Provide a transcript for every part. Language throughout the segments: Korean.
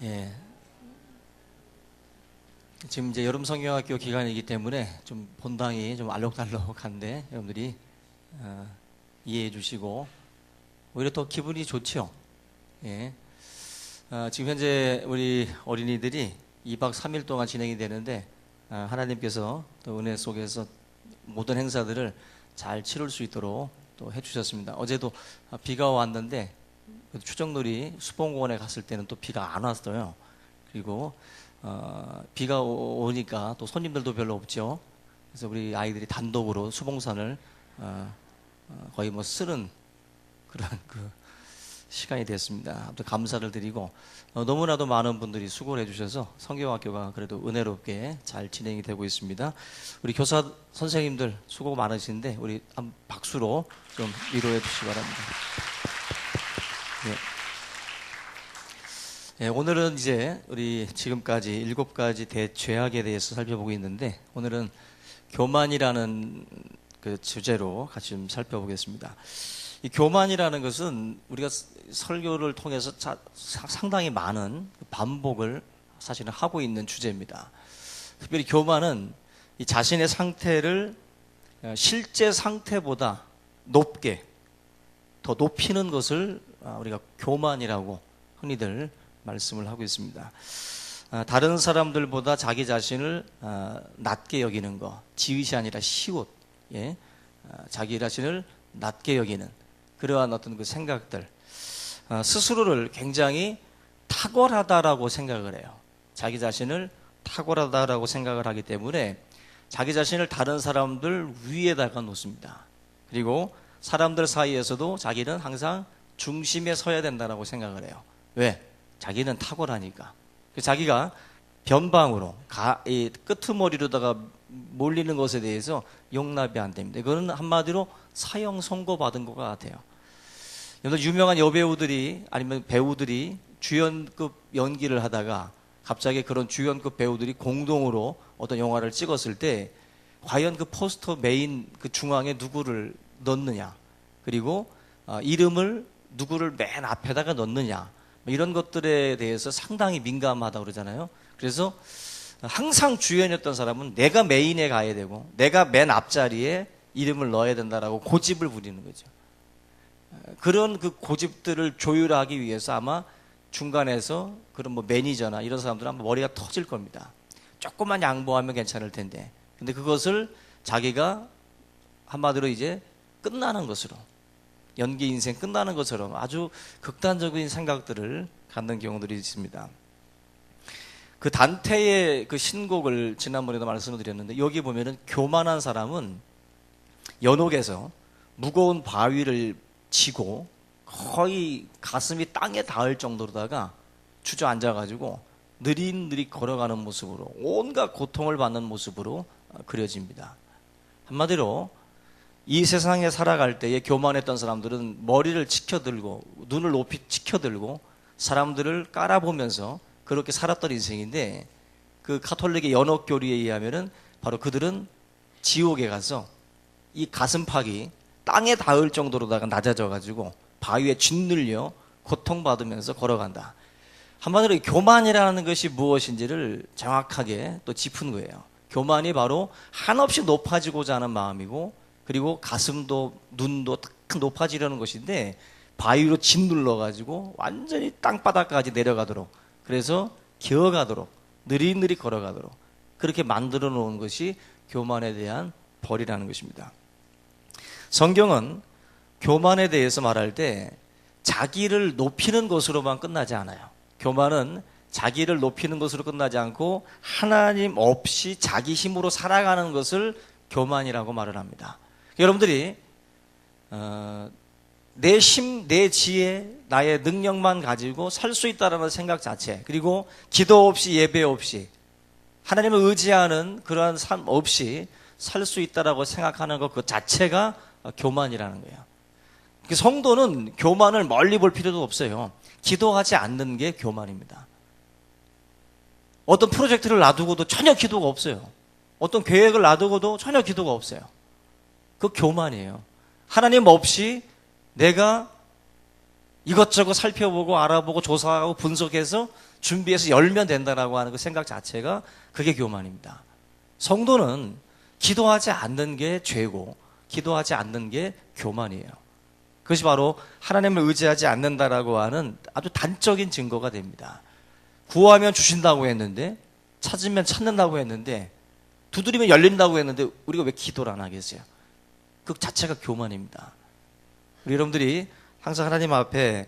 예. 지금 이제 여름 성경학교 기간이기 때문에 좀 본당이 좀 알록달록한데 여러분들이 이해해 주시고 오히려 더 기분이 좋죠. 예. 지금 현재 우리 어린이들이 2박 3일 동안 진행이 되는데 하나님께서 또 은혜 속에서 모든 행사들을 잘 치룰 수 있도록 또 해주셨습니다. 어제도 비가 왔는데 추정놀이 수봉공원에 갔을 때는 또 비가 안 왔어요. 그리고 비가 오니까 또 손님들도 별로 없죠. 그래서 우리 아이들이 단독으로 수봉산을 거의 뭐 쓰는 그런 그 시간이 됐습니다. 아무튼 감사를 드리고 너무나도 많은 분들이 수고를 해주셔서 성경학교가 그래도 은혜롭게 잘 진행이 되고 있습니다. 우리 교사 선생님들 수고 많으신데 우리 한 박수로 좀 위로해 주시기 바랍니다. 예, 오늘은 이제 우리 지금까지 7가지 대죄악에 대해서 살펴보고 있는데 오늘은 교만이라는 그 주제로 같이 좀 살펴보겠습니다. 이 교만이라는 것은 우리가 설교를 통해서 상당히 많은 반복을 사실은 하고 있는 주제입니다. 특별히 교만은 이 자신의 상태를 실제 상태보다 높게 더 높이는 것을 우리가 교만이라고 흔히들 말씀을 하고 있습니다. 다른 사람들보다 자기 자신을 낮게 여기는 것, 지읒이 아니라 시옷, 예? 자기 자신을 낮게 여기는 그러한 어떤 그 생각들, 스스로를 굉장히 탁월하다라고 생각을 해요. 자기 자신을 탁월하다라고 생각을 하기 때문에 자기 자신을 다른 사람들 위에다가 놓습니다. 그리고 사람들 사이에서도 자기는 항상 중심에 서야 된다라고 생각을 해요. 왜? 자기는 탁월하니까. 자기가 변방으로 이 끄트머리로다가 몰리는 것에 대해서 용납이 안 됩니다. 이거는 한마디로 사형 선고받은 것 같아요. 유명한 여배우들이 아니면 배우들이 주연급 연기를 하다가 갑자기 그런 주연급 배우들이 공동으로 어떤 영화를 찍었을 때 과연 그 포스터 메인 그 중앙에 누구를 넣느냐, 그리고 이름을 누구를 맨 앞에다가 넣느냐, 이런 것들에 대해서 상당히 민감하다고 그러잖아요. 그래서 항상 주연이었던 사람은 내가 메인에 가야 되고 내가 맨 앞자리에 이름을 넣어야 된다라고 고집을 부리는 거죠. 그런 그 고집들을 조율하기 위해서 아마 중간에서 그런 뭐 매니저나 이런 사람들은 아마 머리가 터질 겁니다. 조금만 양보하면 괜찮을 텐데. 근데 그것을 자기가 한마디로 이제 끝나는 것으로, 연기 인생 끝나는 것처럼 아주 극단적인 생각들을 갖는 경우들이 있습니다. 그 단테의 그 신곡을 지난번에도 말씀을 드렸는데 여기 보면은 교만한 사람은 연옥에서 무거운 바위를 지고 거의 가슴이 땅에 닿을 정도로다가 주저앉아가지고 느릿느릿 걸어가는 모습으로 온갖 고통을 받는 모습으로 그려집니다. 한마디로 이 세상에 살아갈 때에 교만했던 사람들은 머리를 치켜들고 눈을 높이 치켜들고 사람들을 깔아보면서 그렇게 살았던 인생인데 그 카톨릭의 연옥교리에 의하면은 바로 그들은 지옥에 가서 이 가슴팍이 땅에 닿을 정도로다가 낮아져가지고 바위에 짓눌려 고통받으면서 걸어간다. 한마디로 교만이라는 것이 무엇인지를 정확하게 또 짚은 거예요. 교만이 바로 한없이 높아지고자 하는 마음이고 그리고 가슴도 눈도 딱 높아지려는 것인데 바위로 짓눌러가지고 완전히 땅바닥까지 내려가도록, 그래서 기어가도록 느릿느릿 걸어가도록 그렇게 만들어 놓은 것이 교만에 대한 벌이라는 것입니다. 성경은 교만에 대해서 말할 때 자기를 높이는 것으로만 끝나지 않아요. 교만은 자기를 높이는 것으로 끝나지 않고 하나님 없이 자기 힘으로 살아가는 것을 교만이라고 말을 합니다. 여러분들이 내 힘, 내 지혜, 나의 능력만 가지고 살 수 있다는 생각 자체, 그리고 기도 없이 예배 없이 하나님을 의지하는 그러한 삶 없이 살 수 있다라고 생각하는 것 그 자체가 교만이라는 거예요. 성도는 교만을 멀리 볼 필요도 없어요. 기도하지 않는 게 교만입니다. 어떤 프로젝트를 놔두고도 전혀 기도가 없어요. 어떤 계획을 놔두고도 전혀 기도가 없어요. 그 교만이에요. 하나님 없이 내가 이것저것 살펴보고 알아보고 조사하고 분석해서 준비해서 열면 된다라고 하는 그 생각 자체가 그게 교만입니다. 성도는 기도하지 않는 게 죄고 기도하지 않는 게 교만이에요. 그것이 바로 하나님을 의지하지 않는다라고 하는 아주 단적인 증거가 됩니다. 구하면 주신다고 했는데, 찾으면 찾는다고 했는데, 두드리면 열린다고 했는데 우리가 왜 기도를 안 하겠어요? 그 자체가 교만입니다. 우리 여러분들이 항상 하나님 앞에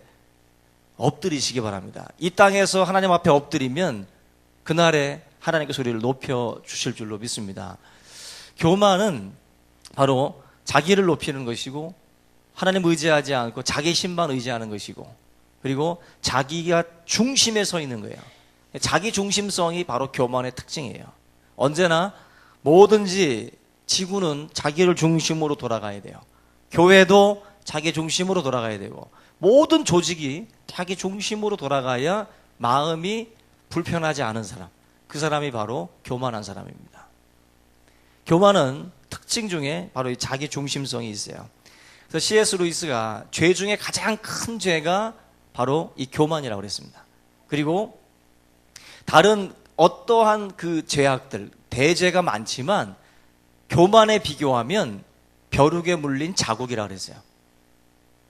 엎드리시기 바랍니다. 이 땅에서 하나님 앞에 엎드리면 그날에 하나님께 소리를 높여 주실 줄로 믿습니다. 교만은 바로 자기를 높이는 것이고 하나님 의지하지 않고 자기 힘만 의지하는 것이고 그리고 자기가 중심에 서 있는 거예요. 자기 중심성이 바로 교만의 특징이에요. 언제나 뭐든지 지구는 자기를 중심으로 돌아가야 돼요. 교회도 자기 중심으로 돌아가야 되고 모든 조직이 자기 중심으로 돌아가야 마음이 불편하지 않은 사람, 그 사람이 바로 교만한 사람입니다. 교만은 특징 중에 바로 이 자기 중심성이 있어요. 그래서 C.S. 루이스가 죄 중에 가장 큰 죄가 바로 이 교만이라고 그랬습니다. 그리고 다른 어떠한 그 죄악들, 대죄가 많지만 교만에 비교하면 벼룩에 물린 자국이라고 그랬어요.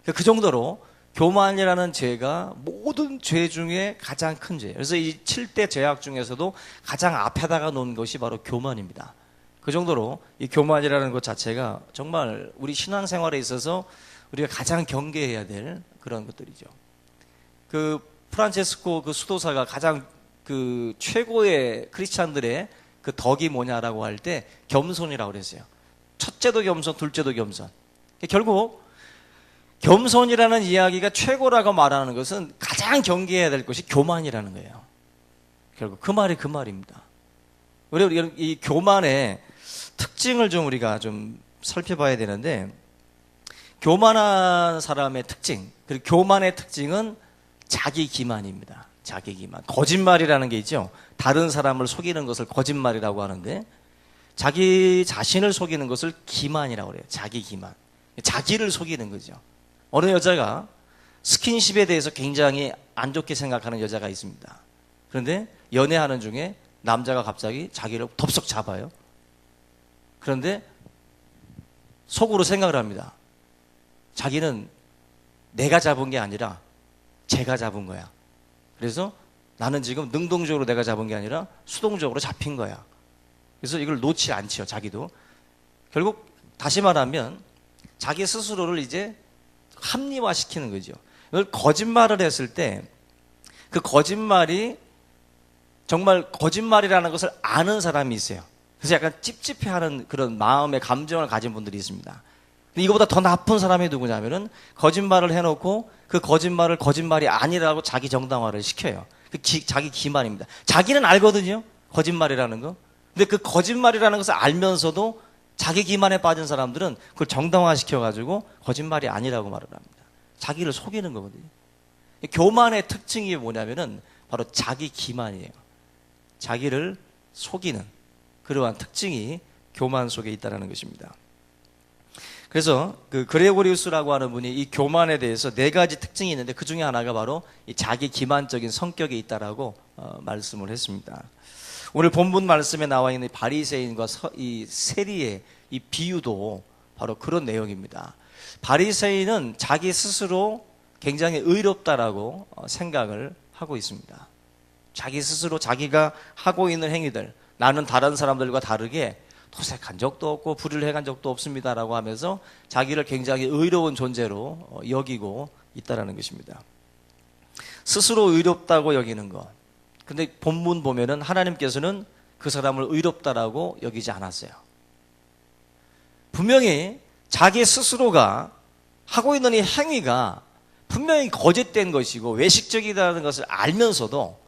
그 정도로 교만이라는 죄가 모든 죄 중에 가장 큰 죄예요. 그래서 이 7대 죄악 중에서도 가장 앞에다가 놓은 것이 바로 교만입니다. 그 정도로 이 교만이라는 것 자체가 정말 우리 신앙생활에 있어서 우리가 가장 경계해야 될 그런 것들이죠. 그 프란체스코 그 수도사가 가장 그 최고의 크리스찬들의 그 덕이 뭐냐라고 할 때 겸손이라고 그랬어요. 첫째도 겸손, 둘째도 겸손. 결국 겸손이라는 이야기가 최고라고 말하는 것은 가장 경계해야 될 것이 교만이라는 거예요. 결국 그 말이 그 말입니다. 우리 이 교만의 특징을 좀 우리가 좀 살펴봐야 되는데, 교만한 사람의 특징, 그리고 교만의 특징은 자기 기만입니다. 자기 기만. 거짓말이라는 게 있죠. 다른 사람을 속이는 것을 거짓말이라고 하는데, 자기 자신을 속이는 것을 기만이라고 그래요. 자기 기만. 자기를 속이는 거죠. 어느 여자가 스킨십에 대해서 굉장히 안 좋게 생각하는 여자가 있습니다. 그런데 연애하는 중에 남자가 갑자기 자기를 덥석 잡아요. 그런데 속으로 생각을 합니다. 자기는 내가 잡은 게 아니라 제가 잡은 거야. 그래서 나는 지금 능동적으로 내가 잡은 게 아니라 수동적으로 잡힌 거야. 그래서 이걸 놓지 않지요, 자기도. 결국 다시 말하면 자기 스스로를 이제 합리화시키는 거죠. 이걸 거짓말을 했을 때 그 거짓말이 정말 거짓말이라는 것을 아는 사람이 있어요. 그래서 약간 찝찝해하는 그런 마음의 감정을 가진 분들이 있습니다. 근데 이거보다 더 나쁜 사람이 누구냐면은 거짓말을 해놓고 그 거짓말을 거짓말이 아니라고 자기 정당화를 시켜요. 자기 기만입니다. 자기는 알거든요, 거짓말이라는 거. 근데 그 거짓말이라는 것을 알면서도 자기 기만에 빠진 사람들은 그걸 정당화시켜가지고 거짓말이 아니라고 말을 합니다. 자기를 속이는 거거든요. 교만의 특징이 뭐냐면은 바로 자기 기만이에요. 자기를 속이는 그러한 특징이 교만 속에 있다는 것입니다. 그래서 그 그레고리우스라고 하는 분이 이 교만에 대해서 4가지 특징이 있는데 그 중에 하나가 바로 이 자기 기만적인 성격에 있다라고 말씀을 했습니다. 오늘 본문 말씀에 나와 있는 바리새인과 이 세리의 이 비유도 바로 그런 내용입니다. 바리새인은 자기 스스로 굉장히 의롭다라고 생각을 하고 있습니다. 자기 스스로 자기가 하고 있는 행위들, 나는 다른 사람들과 다르게 도색한 적도 없고 불의를 행한 적도 없습니다라고 하면서 자기를 굉장히 의로운 존재로 여기고 있다는 것입니다. 스스로 의롭다고 여기는 것. 근데 본문 보면은 하나님께서는 그 사람을 의롭다라고 여기지 않았어요. 분명히 자기 스스로가 하고 있는 이 행위가 분명히 거짓된 것이고 외식적이라는 것을 알면서도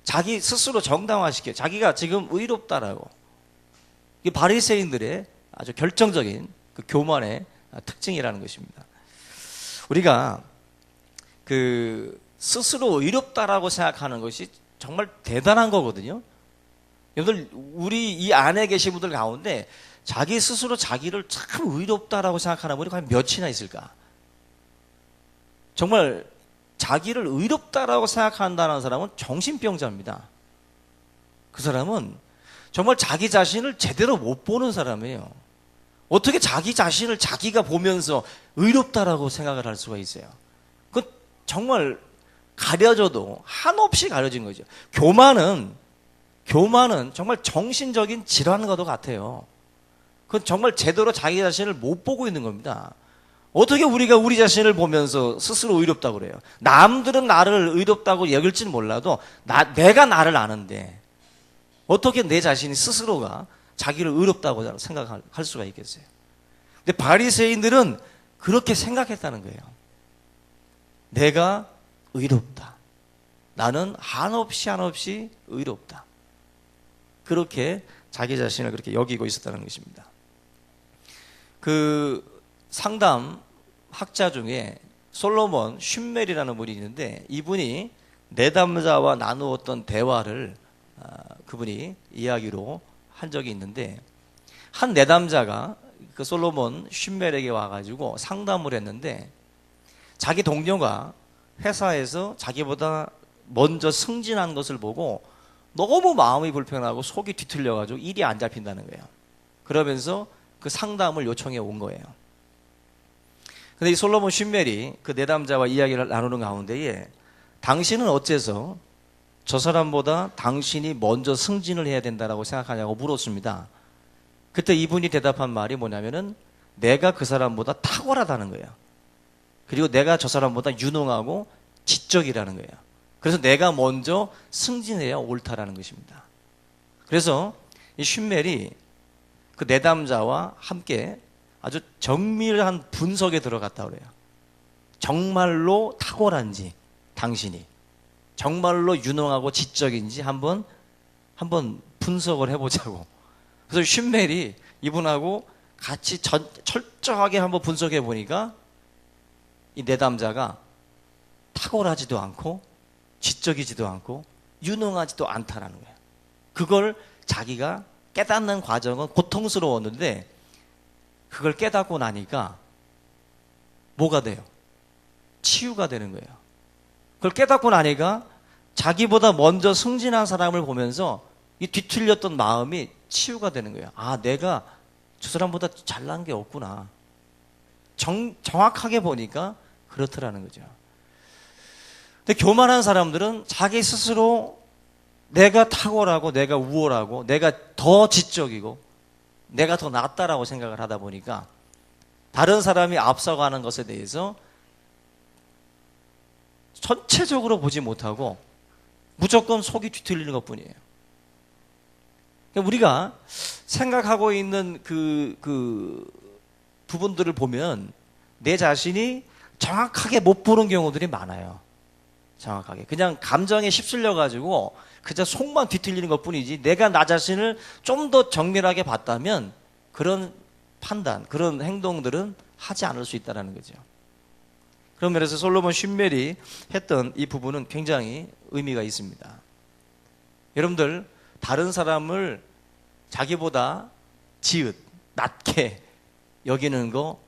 자기 스스로 정당화시켜요. 자기가 지금 의롭다라고. 이게 바리새인들의 아주 결정적인 그 교만의 특징이라는 것입니다. 우리가 그 스스로 의롭다라고 생각하는 것이 정말 대단한 거거든요. 여러분들, 우리 이 안에 계신 분들 가운데 자기 스스로 자기를 참 의롭다라고 생각하는 분이 과연 몇이나 있을까? 정말 자기를 의롭다라고 생각한다는 사람은 정신병자입니다. 그 사람은 정말 자기 자신을 제대로 못 보는 사람이에요. 어떻게 자기 자신을 자기가 보면서 의롭다라고 생각을 할 수가 있어요? 그 정말 가려져도 한없이 가려진 거죠. 교만은 정말 정신적인 질환과도 같아요. 그건 정말 제대로 자기 자신을 못 보고 있는 겁니다. 어떻게 우리가 우리 자신을 보면서 스스로 의롭다고 그래요? 남들은 나를 의롭다고 여길지는 몰라도 내가 나를 아는데 어떻게 내 자신이 스스로가 자기를 의롭다고 생각할 수가 있겠어요? 근데 바리새인들은 그렇게 생각했다는 거예요. 내가 의롭다. 나는 한없이 의롭다. 그렇게 자기 자신을 그렇게 여기고 있었다는 것입니다. 그 상담 학자 중에 솔로몬 슌멜이라는 분이 있는데 이분이 내담자와 나누었던 대화를 그분이 이야기로 한 적이 있는데 한 내담자가 그 솔로몬 슌멜에게 와가지고 상담을 했는데 자기 동료가 회사에서 자기보다 먼저 승진한 것을 보고 너무 마음이 불편하고 속이 뒤틀려가지고 일이 안 잡힌다는 거예요. 그러면서 그 상담을 요청해 온 거예요. 근데 이 솔로몬 슌멜이 그 내담자와 이야기를 나누는 가운데에 당신은 어째서 저 사람보다 당신이 먼저 승진을 해야 된다라고 생각하냐고 물었습니다. 그때 이분이 대답한 말이 뭐냐면은 내가 그 사람보다 탁월하다는 거예요. 그리고 내가 저 사람보다 유능하고 지적이라는 거예요. 그래서 내가 먼저 승진해야 옳다라는 것입니다. 그래서 이 슌멜이 그 내담자와 함께 아주 정밀한 분석에 들어갔다 그래요. 정말로 탁월한지 당신이 정말로 유능하고 지적인지 한번 분석을 해보자고. 그래서 슌멜이 이분하고 같이 철저하게 한번 분석해 보니까 이 내담자가 탁월하지도 않고 지적이지도 않고 유능하지도 않다라는 거예요. 그걸 자기가 깨닫는 과정은 고통스러웠는데 그걸 깨닫고 나니까 뭐가 돼요? 치유가 되는 거예요. 그걸 깨닫고 나니까 자기보다 먼저 승진한 사람을 보면서 이 뒤틀렸던 마음이 치유가 되는 거예요. 아, 내가 저 사람보다 잘난 게 없구나. 정확하게 보니까 그렇더라는 거죠. 근데 교만한 사람들은 자기 스스로 내가 탁월하고 내가 우월하고 내가 더 지적이고 내가 더 낫다라고 생각을 하다 보니까 다른 사람이 앞서가는 것에 대해서 전체적으로 보지 못하고 무조건 속이 뒤틀리는 것뿐이에요. 우리가 생각하고 있는 그 부분들을 보면 내 자신이 정확하게 못 보는 경우들이 많아요. 정확하게. 그냥 감정에 휩쓸려 가지고 그저 속만 뒤틀리는 것뿐이지 내가 나 자신을 좀 더 정밀하게 봤다면 그런 판단, 그런 행동들은 하지 않을 수 있다는 거죠. 그런 면에서 솔로몬 슌멜이 했던 이 부분은 굉장히 의미가 있습니다. 여러분들 다른 사람을 자기보다 낮게 여기는 거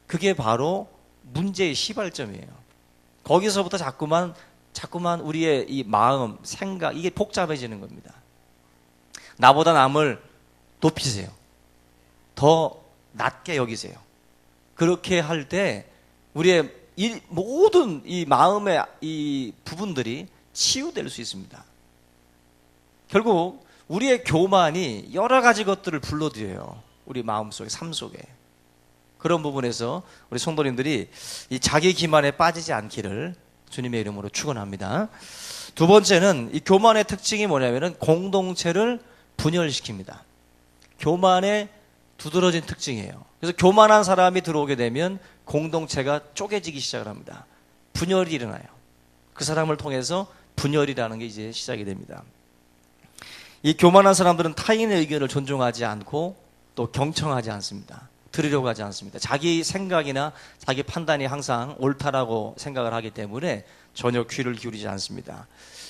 그게 바로 문제의 시발점이에요. 거기서부터 자꾸만 우리의 이 마음, 생각 이게 복잡해지는 겁니다. 나보다 남을 높이세요. 더 낮게 여기세요. 그렇게 할 때 우리의 모든 이 마음의 이 부분들이 치유될 수 있습니다. 결국 우리의 교만이 여러 가지 것들을 불러들여요. 우리 마음속에, 삶 속에. 그런 부분에서 우리 성도님들이 이 자기 기만에 빠지지 않기를 주님의 이름으로 축원합니다. 두 번째는 이 교만의 특징이 뭐냐면은 공동체를 분열시킵니다. 교만의 두드러진 특징이에요. 그래서 교만한 사람이 들어오게 되면 공동체가 쪼개지기 시작을 합니다. 분열이 일어나요. 그 사람을 통해서 분열이라는 게 이제 시작이 됩니다. 이 교만한 사람들은 타인의 의견을 존중하지 않고 또 경청하지 않습니다. 들으려고 하지 않습니다. 자기 생각이나 자기 판단이 항상 옳다라고 생각을 하기 때문에 전혀 귀를 기울이지 않습니다.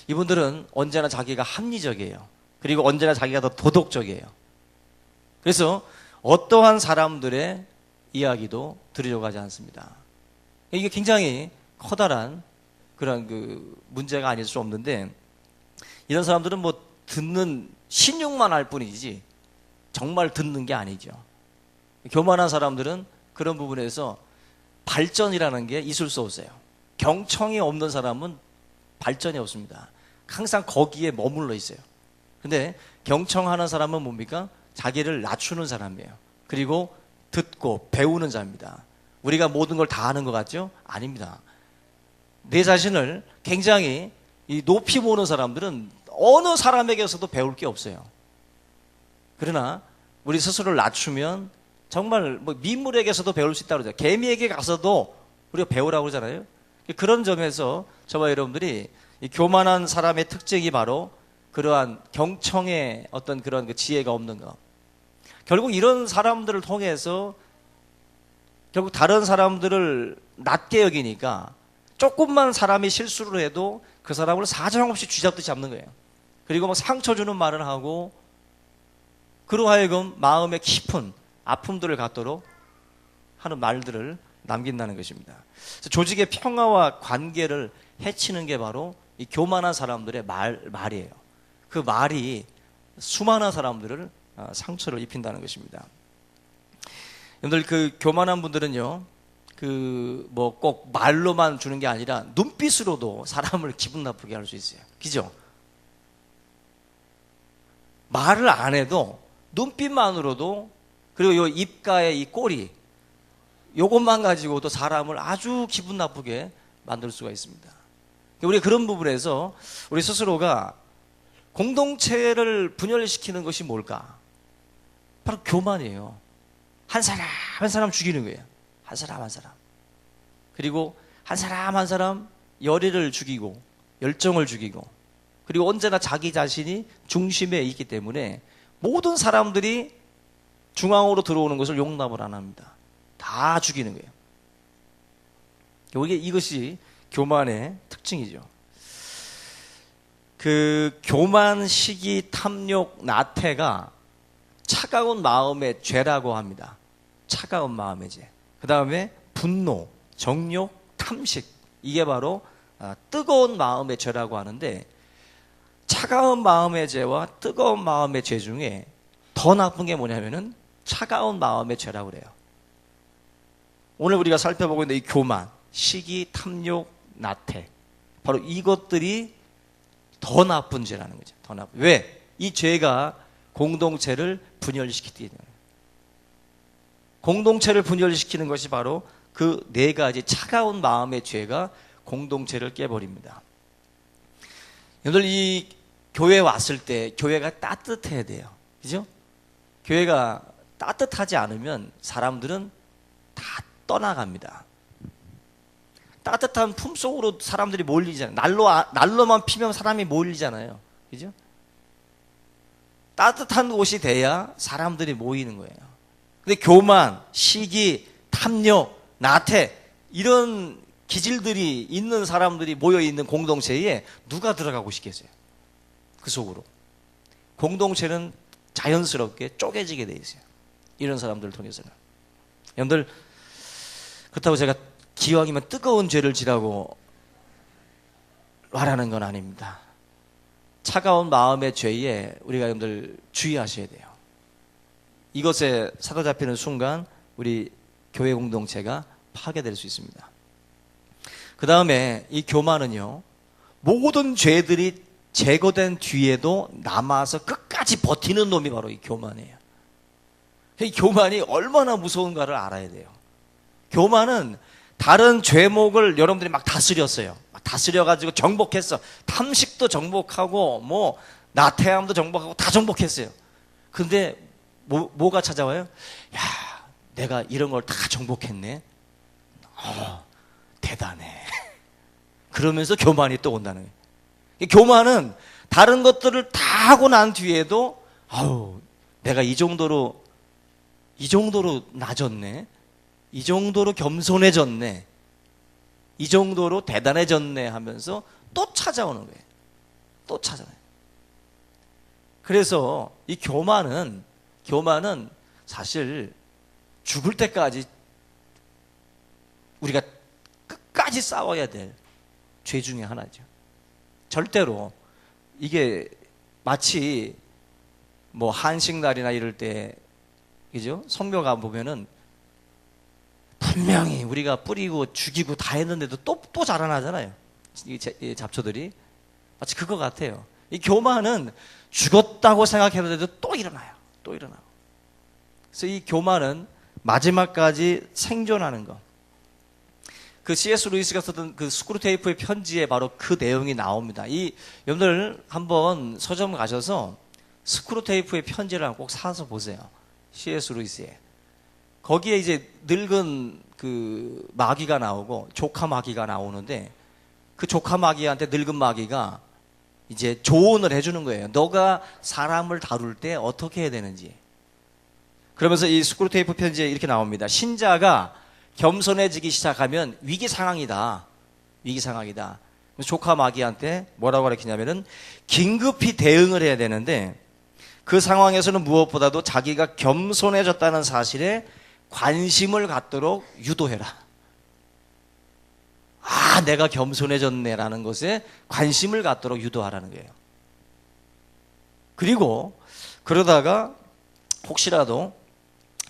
이분들은 언제나 자기가 합리적이에요. 그리고 언제나 자기가 더 도덕적이에요. 그래서 어떠한 사람들의 이야기도 들으려고 하지 않습니다. 이게 굉장히 커다란 그런 그 문제가 아닐 수 없는데, 이런 사람들은 뭐 듣는 신용만 할 뿐이지 정말 듣는 게 아니죠. 교만한 사람들은 그런 부분에서 발전이라는 게 있을 수 없어요. 경청이 없는 사람은 발전이 없습니다. 항상 거기에 머물러 있어요. 근데 경청하는 사람은 뭡니까? 자기를 낮추는 사람이에요. 그리고 듣고 배우는 자입니다. 우리가 모든 걸 다 아는 것 같죠? 아닙니다. 내 자신을 굉장히 높이 보는 사람들은 어느 사람에게서도 배울 게 없어요. 그러나 우리 스스로를 낮추면 정말 뭐 미물에게서도 배울 수 있다고 그러죠. 개미에게 가서도 우리가 배우라고 그러잖아요. 그런 점에서 저와 여러분들이 이 교만한 사람의 특징이 바로 그러한 경청의 어떤 그런 그 지혜가 없는 것. 결국 이런 사람들을 통해서 결국 다른 사람들을 낮게 여기니까 조금만 사람이 실수를 해도 그 사람을 사정없이 쥐잡듯이 잡는 거예요. 그리고 막 상처 주는 말을 하고 그로 하여금 마음에 깊은 아픔들을 갖도록 하는 말들을 남긴다는 것입니다. 그래서 조직의 평화와 관계를 해치는 게 바로 이 교만한 사람들의 말이에요. 그 말이 수많은 사람들을 상처를 입힌다는 것입니다. 여러분들 그 교만한 분들은요, 그 뭐 꼭 말로만 주는 게 아니라 눈빛으로도 사람을 기분 나쁘게 할 수 있어요. 그죠? 말을 안 해도 눈빛만으로도, 그리고 요 입가의 이 꼬리, 요것만 가지고도 사람을 아주 기분 나쁘게 만들 수가 있습니다. 우리 그런 부분에서 우리 스스로가 공동체를 분열시키는 것이 뭘까? 바로 교만이에요. 한 사람 한 사람 죽이는 거예요. 한 사람 한 사람. 그리고 한 사람 한 사람 열의를 죽이고 열정을 죽이고, 그리고 언제나 자기 자신이 중심에 있기 때문에 모든 사람들이 중앙으로 들어오는 것을 용납을 안 합니다. 다 죽이는 거예요. 이것이 교만의 특징이죠. 그 교만, 시기, 탐욕, 나태가 차가운 마음의 죄라고 합니다. 차가운 마음의 죄. 그 다음에 분노, 정욕, 탐식, 이게 바로 뜨거운 마음의 죄라고 하는데, 차가운 마음의 죄와 뜨거운 마음의 죄 중에 더 나쁜 게 뭐냐면은 차가운 마음의 죄라고 그래요. 오늘 우리가 살펴보고 있는 이 교만, 시기, 탐욕, 나태, 바로 이것들이 더 나쁜 죄라는 거죠. 더 나쁜. 왜? 이 죄가 공동체를 분열시키기 때문에. 공동체를 분열시키는 것이 바로 그 네 가지 차가운 마음의 죄가 공동체를 깨버립니다. 여러분들 이 교회 왔을 때 교회가 따뜻해야 돼요. 그죠? 교회가 따뜻하지 않으면 사람들은 다 떠나갑니다. 따뜻한 품속으로 사람들이 몰리잖아요. 난로만 피면 사람이 몰리잖아요. 그죠? 따뜻한 곳이 돼야 사람들이 모이는 거예요. 근데 교만, 시기, 탐욕, 나태, 이런 기질들이 있는 사람들이 모여있는 공동체에 누가 들어가고 싶겠어요? 그 속으로. 공동체는 자연스럽게 쪼개지게 돼 있어요. 이런 사람들을 통해서는. 여러분들, 그렇다고 제가 기왕이면 뜨거운 죄를 지라고 말하는 건 아닙니다. 차가운 마음의 죄에 우리가 여러분들 주의하셔야 돼요. 이것에 사로잡히는 순간 우리 교회 공동체가 파괴될 수 있습니다. 그 다음에 이 교만은요, 모든 죄들이 제거된 뒤에도 남아서 끝까지 버티는 놈이 바로 이 교만이에요. 이 교만이 얼마나 무서운가를 알아야 돼요. 교만은 다른 죄목을 여러분들이 막 다스렸어요. 막 다스려가지고 정복했어. 탐식도 정복하고, 뭐, 나태함도 정복하고 다 정복했어요. 근데 뭐가 찾아와요? 야, 내가 이런 걸 다 정복했네. 대단해. 그러면서 교만이 또 온다는 거예요. 이 교만은 다른 것들을 다 하고 난 뒤에도, 내가 이 정도로 낮았네. 이 정도로 겸손해졌네. 이 정도로 대단해졌네 하면서 또 찾아오는 거예요. 또 찾아와요. 그래서 이 교만은 사실 죽을 때까지 우리가 끝까지 싸워야 될 죄 중에 하나죠. 절대로 이게 마치 뭐 한식날이나 이럴 때 그죠? 성묘가 보면은 분명히 우리가 뿌리고 죽이고 다 했는데도 또 자라나잖아요. 이 잡초들이 마치 그거 같아요. 이 교만은 죽었다고 생각했는데도 또 일어나요. 또 일어나고. 그래서 이 교만은 마지막까지 생존하는 거. 그 C.S. 루이스가 썼던 그 스크루테이프의 편지에 바로 그 내용이 나옵니다. 여러분들 한번 서점 가셔서 스크루테이프의 편지를 꼭 사서 보세요. C.S. 루이스의. 거기에 이제 늙은 그 마귀가 나오고 조카 마귀가 나오는데 그 조카 마귀한테 늙은 마귀가 이제 조언을 해주는 거예요. 너가 사람을 다룰 때 어떻게 해야 되는지. 그러면서 이 스크루테이프 편지에 이렇게 나옵니다. 신자가 겸손해지기 시작하면 위기 상황이다. 위기 상황이다. 조카 마귀한테 뭐라고 가르치냐면은 긴급히 대응을 해야 되는데 그 상황에서는 무엇보다도 자기가 겸손해졌다는 사실에 관심을 갖도록 유도해라. 아, 내가 겸손해졌네라는 것에 관심을 갖도록 유도하라는 거예요. 그리고 그러다가 혹시라도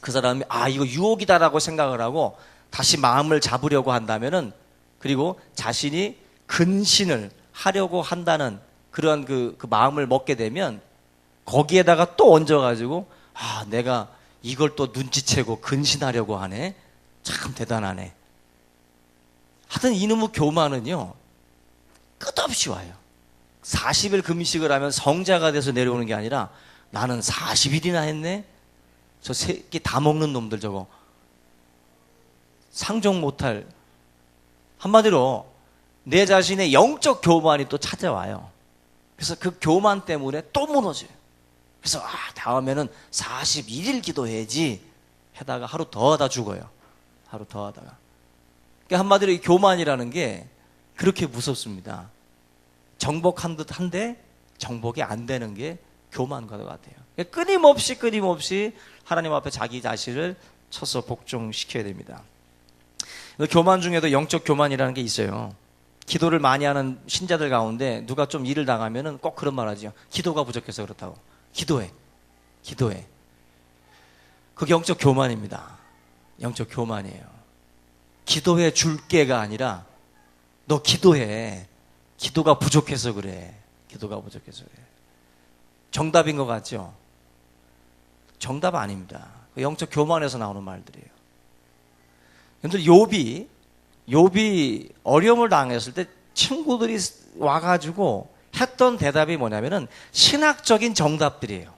그 사람이 이거 유혹이다라고 생각을 하고 다시 마음을 잡으려고 한다면은 그리고 자신이 근신을 하려고 한다는 그런 그 마음을 먹게 되면 거기에다가 또 얹어가지고 내가 이걸 또 눈치채고 근신하려고 하네. 참 대단하네. 하여튼 이놈의 교만은요 끝없이 와요. 40일 금식을 하면 성자가 돼서 내려오는 게 아니라 나는 40일이나 했네. 저 새끼 다 먹는 놈들 저거 상종 못할. 한마디로 내 자신의 영적 교만이 또 찾아와요. 그래서 그 교만 때문에 또 무너져요. 그래서 다음에는 41일 기도해야지 하다가 하루 더 하다 죽어요. 하루 더 하다가. 그러니까 한마디로 이 교만이라는 게 그렇게 무섭습니다. 정복한 듯 한데 정복이 안 되는 게 교만과 같아요. 그러니까 끊임없이 하나님 앞에 자기 자신을 쳐서 복종시켜야 됩니다. 교만 중에도 영적 교만이라는 게 있어요. 기도를 많이 하는 신자들 가운데 누가 좀 일을 당하면은 꼭 그런 말 하죠. 기도가 부족해서 그렇다고. 기도해. 그게 영적 교만입니다. 영적 교만이에요. 기도해 줄게가 아니라 너 기도해. 기도가 부족해서 그래. 정답인 것 같죠? 정답 아닙니다. 영적 교만에서 나오는 말들이에요. 근데 욥이 어려움을 당했을 때 친구들이 와가지고 했던 대답이 뭐냐면은 신학적인 정답들이에요.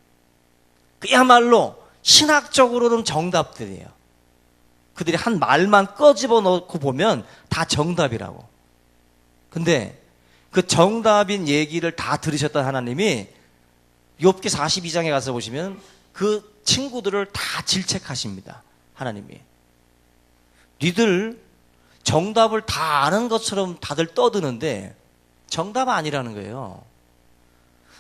그야말로 신학적으로는 정답들이에요. 그들이 한 말만 꺼집어 놓고 보면 다 정답이라고. 근데 그 정답인 얘기를 다 들으셨던 하나님이 욥기 42장에 가서 보시면 그 친구들을 다 질책하십니다. 하나님이. 니들 정답을 다 아는 것처럼 다들 떠드는데 정답 아니라는 거예요.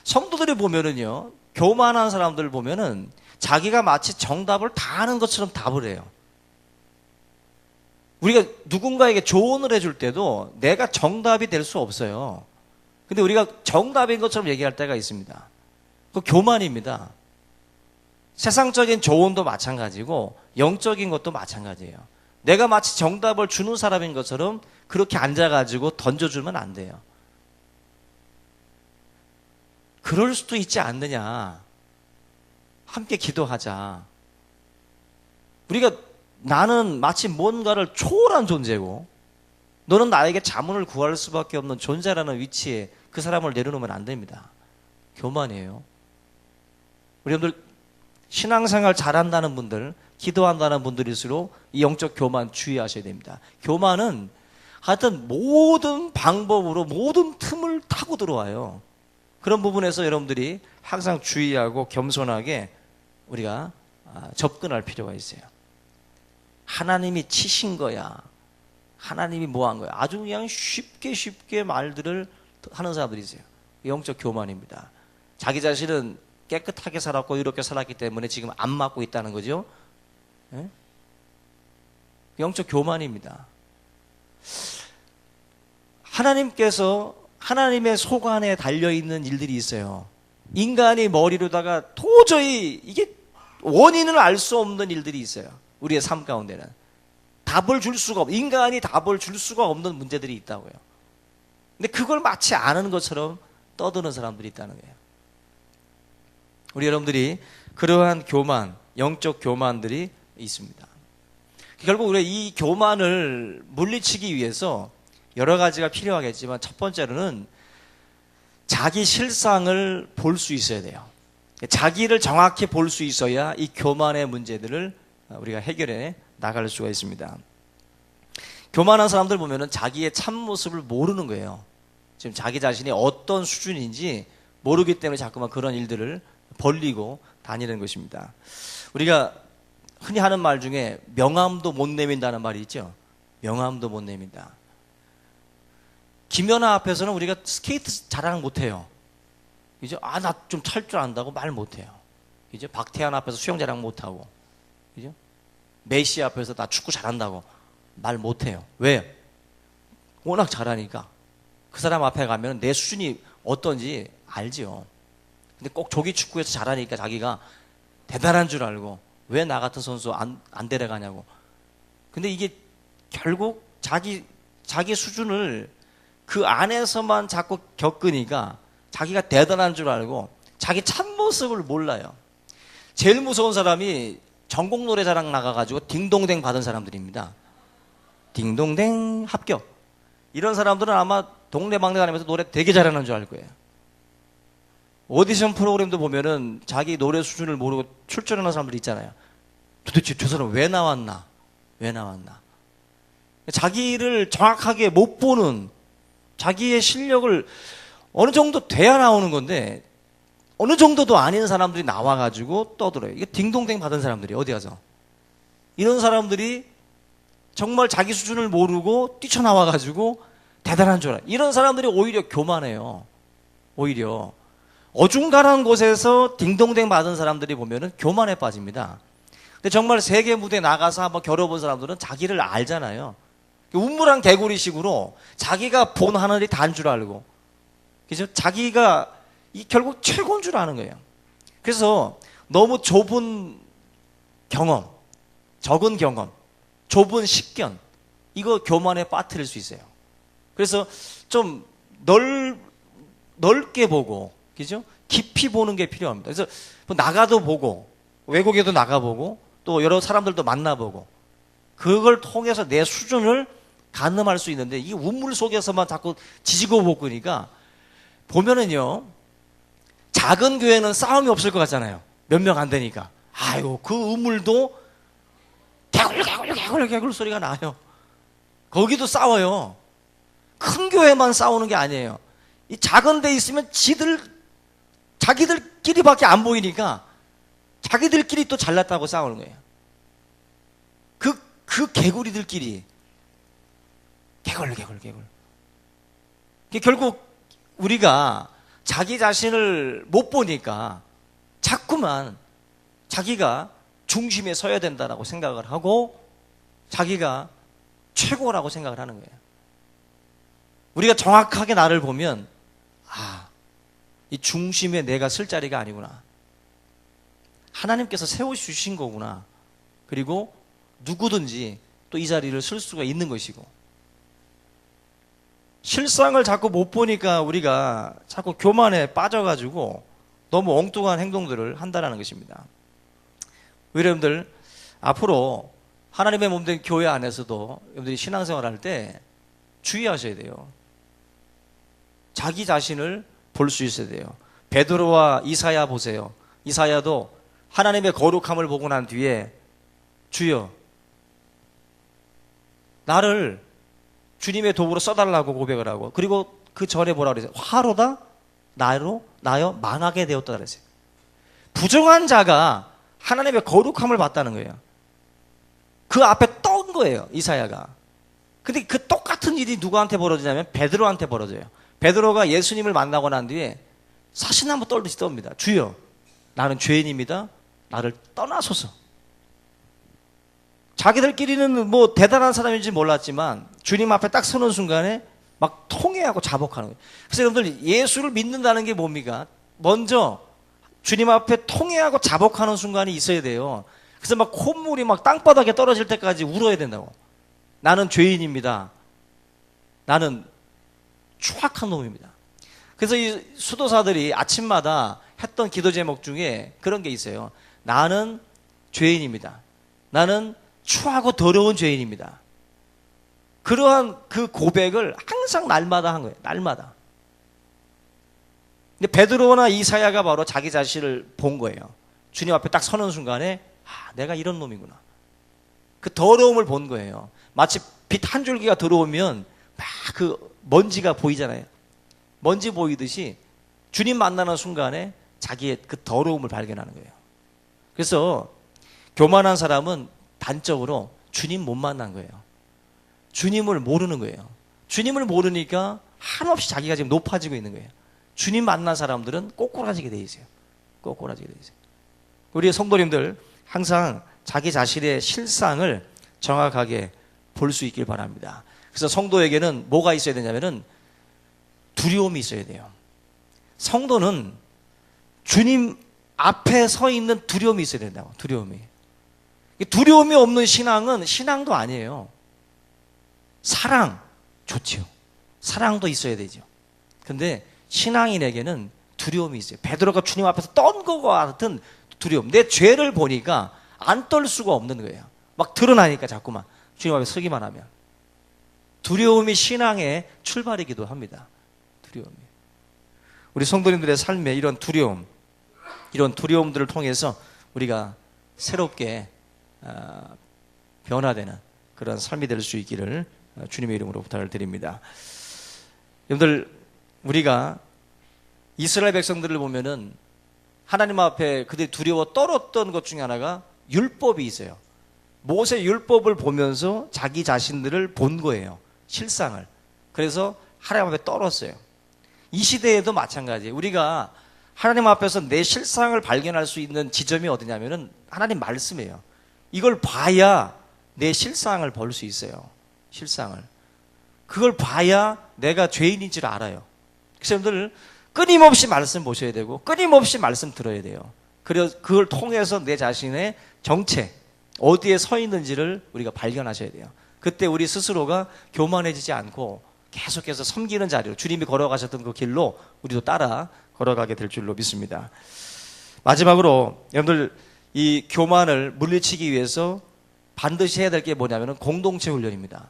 성도들이 보면은요, 교만한 사람들 보면은 자기가 마치 정답을 다 아는 것처럼 답을 해요. 우리가 누군가에게 조언을 해줄 때도 내가 정답이 될 수 없어요. 근데 우리가 정답인 것처럼 얘기할 때가 있습니다. 그 교만입니다. 세상적인 조언도 마찬가지고 영적인 것도 마찬가지예요. 내가 마치 정답을 주는 사람인 것처럼 그렇게 앉아가지고 던져주면 안 돼요. 그럴 수도 있지 않느냐. 함께 기도하자. 우리가 나는 마치 뭔가를 초월한 존재고 너는 나에게 자문을 구할 수밖에 없는 존재라는 위치에 그 사람을 내려놓으면 안 됩니다. 교만이에요. 우리 여러분들 신앙생활 잘한다는 분들, 기도한다는 분들일수록 이 영적 교만 주의하셔야 됩니다. 교만은 하여튼 모든 방법으로 모든 틈을 타고 들어와요. 그런 부분에서 여러분들이 항상 주의하고 겸손하게 우리가 접근할 필요가 있어요. 하나님이 치신 거야. 하나님이 뭐 한 거야. 아주 그냥 쉽게 말들을 하는 사람들이 있어요. 영적 교만입니다. 자기 자신은 깨끗하게 살았고 이렇게 살았기 때문에 지금 안 맞고 있다는 거죠. 예? 영적 교만입니다. 하나님께서 하나님의 소관에 달려있는 일들이 있어요. 인간이 머리로다가 도저히 이게 원인을 알 수 없는 일들이 있어요. 우리의 삶 가운데는. 인간이 답을 줄 수가 없는 문제들이 있다고요. 근데 그걸 마치 아는 것처럼 떠드는 사람들이 있다는 거예요. 우리 여러분들이 그러한 교만, 영적 교만들이 있습니다. 결국 우리가 이 교만을 물리치기 위해서 여러 가지가 필요하겠지만 첫 번째로는 자기 실상을 볼 수 있어야 돼요. 자기를 정확히 볼 수 있어야 이 교만의 문제들을 우리가 해결해 나갈 수가 있습니다. 교만한 사람들 보면은 자기의 참모습을 모르는 거예요. 지금 자기 자신이 어떤 수준인지 모르기 때문에 자꾸만 그런 일들을 벌리고 다니는 것입니다. 우리가 흔히 하는 말 중에 명함도 못 내민다는 말이 있죠. 명함도 못 내민다. 김연아 앞에서는 우리가 스케이트 자랑 못해요. 이제 나 좀 탈 줄 안다고 말 못해요. 이제 박태환 앞에서 수영 자랑 못하고, 그죠? 메시 앞에서 나 축구 잘한다고 말 못해요. 왜? 워낙 잘하니까. 그 사람 앞에 가면 내 수준이 어떤지 알지요. 근데 꼭 조기 축구에서 잘하니까 자기가 대단한 줄 알고 왜 나 같은 선수 안 데려가냐고. 근데 이게 결국 자기 수준을 그 안에서만 자꾸 겪으니까 자기가 대단한 줄 알고 자기 참모습을 몰라요. 제일 무서운 사람이 전국 노래자랑 나가가지고 딩동댕 받은 사람들입니다. 딩동댕 합격. 이런 사람들은 아마 동네방네 다니면서 노래 되게 잘하는 줄 알 거예요. 오디션 프로그램도 보면은 자기 노래 수준을 모르고 출전하는 사람들 있잖아요. 도대체 저 사람 왜 나왔나? 자기를 정확하게 못 보는, 자기의 실력을 어느 정도 돼야 나오는 건데 어느 정도도 아닌 사람들이 나와가지고 떠들어요. 이게 딩동댕 받은 사람들이 어디 가서 이런 사람들이 정말 자기 수준을 모르고 뛰쳐나와가지고 대단한 줄 알아요. 이런 사람들이 오히려 교만해요. 오히려 어중간한 곳에서 딩동댕 받은 사람들이 보면은 교만에 빠집니다. 근데 정말 세계 무대에 나가서 한번 겨뤄본 사람들은 자기를 알잖아요. 우물한 개구리식으로 자기가 본 하늘이 단 줄 알고, 그죠? 자기가 결국 최고인 줄 아는 거예요. 그래서 너무 좁은 경험, 적은 경험, 좁은 식견, 이거 교만에 빠뜨릴 수 있어요. 그래서 좀 넓게 보고, 그죠? 깊이 보는 게 필요합니다. 그래서 뭐 나가도 보고, 외국에도 나가보고, 또 여러 사람들도 만나보고, 그걸 통해서 내 수준을 가늠할 수 있는데, 이 우물 속에서만 자꾸 지지고 볶으니까 보면은요, 작은 교회는 싸움이 없을 것 같잖아요. 몇 명 안 되니까. 아이고, 그 우물도 개굴 소리가 나요. 거기도 싸워요. 큰 교회만 싸우는 게 아니에요. 이 작은 데 있으면 자기들끼리밖에 안 보이니까 자기들끼리 또 잘났다고 싸우는 거예요. 그 개구리들끼리 개굴. 결국 우리가 자기 자신을 못 보니까 자꾸만 자기가 중심에 서야 된다라고 생각을 하고 자기가 최고라고 생각을 하는 거예요. 우리가 정확하게 나를 보면 이 중심에 내가 쓸 자리가 아니구나. 하나님께서 세워주신 거구나. 그리고 누구든지 또 이 자리를 쓸 수가 있는 것이고, 실상을 자꾸 못 보니까 우리가 자꾸 교만에 빠져가지고 너무 엉뚱한 행동들을 한다는 것입니다. 여러분들 앞으로 하나님의 몸된 교회 안에서도 여러분들이 신앙생활 할 때 주의하셔야 돼요. 자기 자신을 볼 수 있어야 돼요. 베드로와 이사야 보세요. 이사야도 하나님의 거룩함을 보고 난 뒤에 주여 나를 주님의 도구로 써달라고 고백을 하고, 그리고 그 전에 뭐라 그랬어요? 화로다 나여 망하게 되었다 그랬어요. 부정한 자가 하나님의 거룩함을 봤다는 거예요. 그 앞에 떤 거예요, 이사야가. 근데 그 똑같은 일이 누구한테 벌어지냐면 베드로한테 벌어져요. 베드로가 예수님을 만나고 난 뒤에 사시나무 떨듯이 떱니다. 주여 나는 죄인입니다. 나를 떠나소서. 자기들끼리는 뭐 대단한 사람인지 몰랐지만 주님 앞에 딱 서는 순간에 막 통회하고 자복하는 거예요. 그래서 여러분들 예수를 믿는다는 게 뭡니까? 먼저 주님 앞에 통회하고 자복하는 순간이 있어야 돼요. 그래서 막 콧물이 막 땅바닥에 떨어질 때까지 울어야 된다고. 나는 죄인입니다. 나는 추악한 놈입니다. 그래서 이 수도사들이 아침마다 했던 기도 제목 중에 그런 게 있어요. 나는 죄인입니다. 나는 추하고 더러운 죄인입니다. 그러한 그 고백을 항상 날마다 한 거예요. 날마다. 근데 베드로나 이사야가 바로 자기 자신을 본 거예요. 주님 앞에 딱 서는 순간에 내가 이런 놈이구나. 그 더러움을 본 거예요. 마치 빛 한 줄기가 들어오면 막 그 먼지가 보이잖아요. 먼지 보이듯이 주님 만나는 순간에 자기의 그 더러움을 발견하는 거예요. 그래서 교만한 사람은 단적으로 주님 못 만난 거예요. 주님을 모르는 거예요. 주님을 모르니까 한없이 자기가 지금 높아지고 있는 거예요. 주님 만난 사람들은 꼬꾸라지게 돼 있어요. 꼬꾸라지게 돼 있어요. 우리 성도님들 항상 자기 자신의 실상을 정확하게 볼 수 있길 바랍니다. 그래서 성도에게는 뭐가 있어야 되냐면은 두려움이 있어야 돼요. 성도는 주님 앞에 서 있는 두려움이 있어야 된다고. 두려움이 없는 신앙은 신앙도 아니에요. 사랑 좋지요. 사랑도 있어야 되죠. 근데 신앙인에게는 두려움이 있어요. 베드로가 주님 앞에서 떤 것과 같은 두려움. 내 죄를 보니까 안 떨 수가 없는 거예요. 막 드러나니까 자꾸만 주님 앞에 서기만 하면. 두려움이 신앙의 출발이기도 합니다. 두려움이. 우리 성도님들의 삶에 이런 두려움들을 통해서 우리가 새롭게 변화되는 그런 삶이 될 수 있기를 주님의 이름으로 부탁을 드립니다. 여러분들, 우리가 이스라엘 백성들을 보면은 하나님 앞에 그들이 두려워 떨었던 것 중에 하나가 율법이 있어요. 모세 율법을 보면서 자기 자신들을 본 거예요. 실상을. 그래서 하나님 앞에 떨었어요. 이 시대에도 마찬가지예요. 우리가 하나님 앞에서 내 실상을 발견할 수 있는 지점이 어디냐면은 하나님 말씀이에요. 이걸 봐야 내 실상을 볼 수 있어요. 실상을. 그걸 봐야 내가 죄인인 줄 알아요. 그래서 여러분들 끊임없이 말씀 보셔야 되고 끊임없이 말씀 들어야 돼요. 그래서 그걸 통해서 내 자신의 정체, 어디에 서 있는지를 우리가 발견하셔야 돼요. 그때 우리 스스로가 교만해지지 않고 계속해서 섬기는 자리로 주님이 걸어가셨던 그 길로 우리도 따라 걸어가게 될 줄로 믿습니다. 마지막으로 여러분들 이 교만을 물리치기 위해서 반드시 해야 될 게 뭐냐면 공동체 훈련입니다.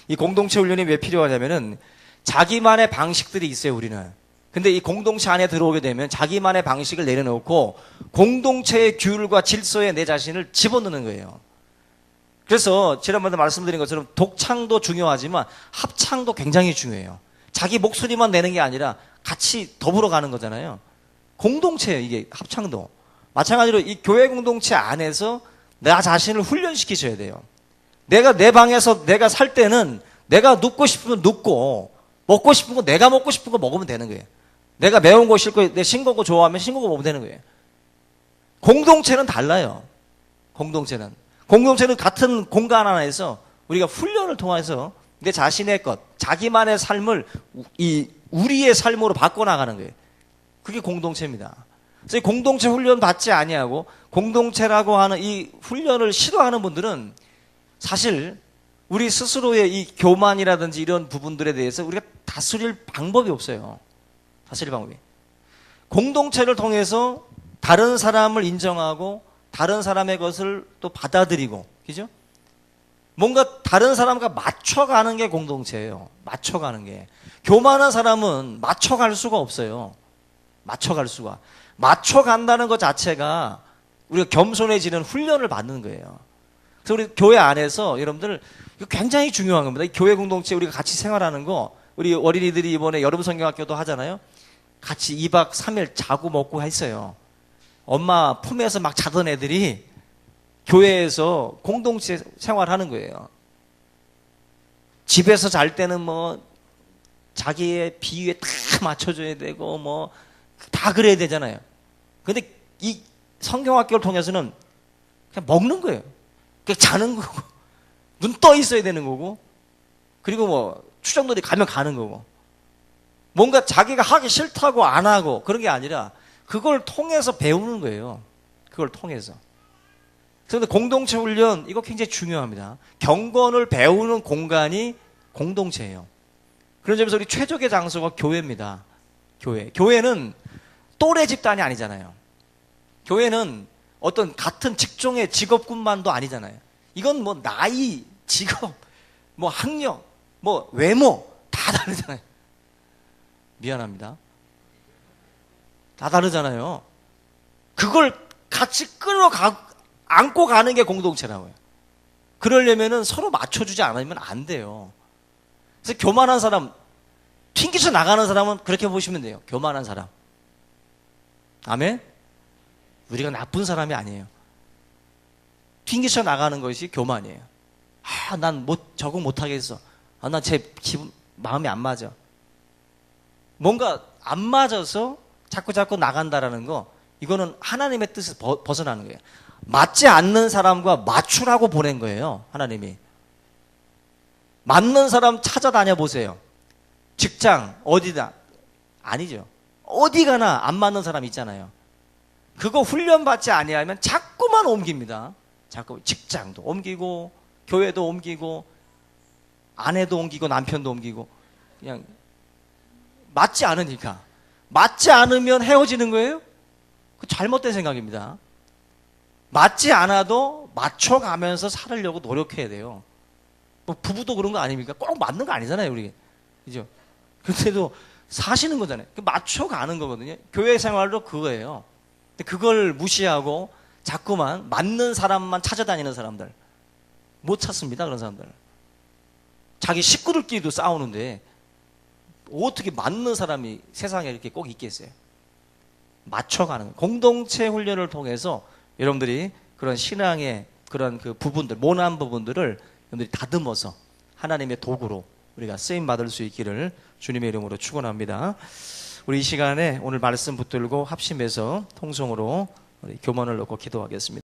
이 공동체 훈련이 왜 필요하냐면은 자기만의 방식들이 있어요, 우리는. 근데 이 공동체 안에 들어오게 되면 자기만의 방식을 내려놓고 공동체의 규율과 질서에 내 자신을 집어넣는 거예요. 그래서 지난번에 말씀드린 것처럼 독창도 중요하지만 합창도 굉장히 중요해요. 자기 목소리만 내는 게 아니라 같이 더불어 가는 거잖아요. 공동체예요, 이게 합창도. 마찬가지로 이 교회 공동체 안에서 나 자신을 훈련시키셔야 돼요. 내가 내 방에서 내가 살 때는 내가 눕고 싶으면 눕고 먹고 싶은 거 내가 먹고 싶은 거 먹으면 되는 거예요. 내가 매운 거 싫고 내 싱거운 거 좋아하면 싱거운 거 먹으면 되는 거예요. 공동체는 달라요. 공동체는 같은 공간 안에서 우리가 훈련을 통해서 내 자신의 것, 자기만의 삶을 우리의 삶으로 바꿔나가는 거예요. 그게 공동체입니다. 그래서 이 공동체 훈련 받지 아니하고 공동체라고 하는 이 훈련을 시도하는 분들은 사실 우리 스스로의 이 교만이라든지 이런 부분들에 대해서 우리가 다스릴 방법이 없어요. 다스릴 방법이. 공동체를 통해서 다른 사람을 인정하고 다른 사람의 것을 또 받아들이고, 그죠? 뭔가 다른 사람과 맞춰가는 게 공동체예요. 맞춰가는 게. 교만한 사람은 맞춰갈 수가 없어요. 맞춰간다는 것 자체가 우리가 겸손해지는 훈련을 받는 거예요. 그래서 우리 교회 안에서 여러분들 이거 굉장히 중요한 겁니다. 이 교회 공동체 우리가 같이 생활하는 거, 우리 어린이들이 이번에 여름 성경학교도 하잖아요. 같이 2박 3일 자고 먹고 했어요. 엄마 품에서 막 자던 애들이 교회에서 공동체 생활하는 거예요. 집에서 잘 때는 뭐 자기의 비위에 다 맞춰줘야 되고 뭐 다 그래야 되잖아요. 근데 이 성경학교를 통해서는 그냥 먹는 거예요. 그냥 자는 거고 눈 떠 있어야 되는 거고, 그리고 뭐 추정들이 가면 가는 거고. 뭔가 자기가 하기 싫다고 안 하고 그런 게 아니라 그걸 통해서 배우는 거예요. 그걸 통해서. 그런데 공동체 훈련 이거 굉장히 중요합니다. 경건을 배우는 공간이 공동체예요. 그런 점에서 우리 최적의 장소가 교회입니다. 교회. 교회는 또래 집단이 아니잖아요. 교회는 어떤 같은 직종의 직업군만도 아니잖아요. 이건 뭐 나이, 직업, 뭐 학력, 뭐 외모 다 다르잖아요. 미안합니다. 다 다르잖아요. 그걸 같이 안고 가는 게 공동체라고요. 그러려면은 서로 맞춰주지 않으면 안 돼요. 그래서 교만한 사람, 튕기쳐 나가는 사람은 그렇게 보시면 돼요. 교만한 사람. 아멘? 우리가 나쁜 사람이 아니에요. 튕기쳐 나가는 것이 교만이에요. 난 적응 못하겠어. 난 제 기분, 마음이 안 맞아. 뭔가 안 맞아서 자꾸 나간다라는 거, 이거는 하나님의 뜻에서 벗어나는 거예요. 맞지 않는 사람과 맞추라고 보낸 거예요, 하나님이. 맞는 사람 찾아다녀 보세요. 직장, 어디다. 아니죠. 어디 가나 안 맞는 사람 있잖아요. 그거 훈련받지 아니하면 자꾸만 옮깁니다. 자꾸 직장도 옮기고, 교회도 옮기고, 아내도 옮기고, 남편도 옮기고, 그냥 맞지 않으니까. 맞지 않으면 헤어지는 거예요? 그 잘못된 생각입니다. 맞지 않아도 맞춰가면서 살으려고 노력해야 돼요. 뭐 부부도 그런 거 아닙니까? 꼭 맞는 거 아니잖아요, 우리. 그죠? 그런데도 사시는 거잖아요. 맞춰가는 거거든요. 교회 생활도 그거예요. 근데 그걸 무시하고 자꾸만 맞는 사람만 찾아다니는 사람들. 못 찾습니다, 그런 사람들. 자기 식구들끼리도 싸우는데 어떻게 맞는 사람이 세상에 이렇게 꼭 있겠어요? 맞춰가는 거예요. 공동체 훈련을 통해서 여러분들이 그런 신앙의 그런 그 부분들, 모난 부분들을 여러분들이 다듬어서 하나님의 도구로 우리가 쓰임 받을 수 있기를 주님의 이름으로 축원합니다. 우리 이 시간에 오늘 말씀 붙들고 합심해서 통성으로 우리 교만을 놓고 기도하겠습니다.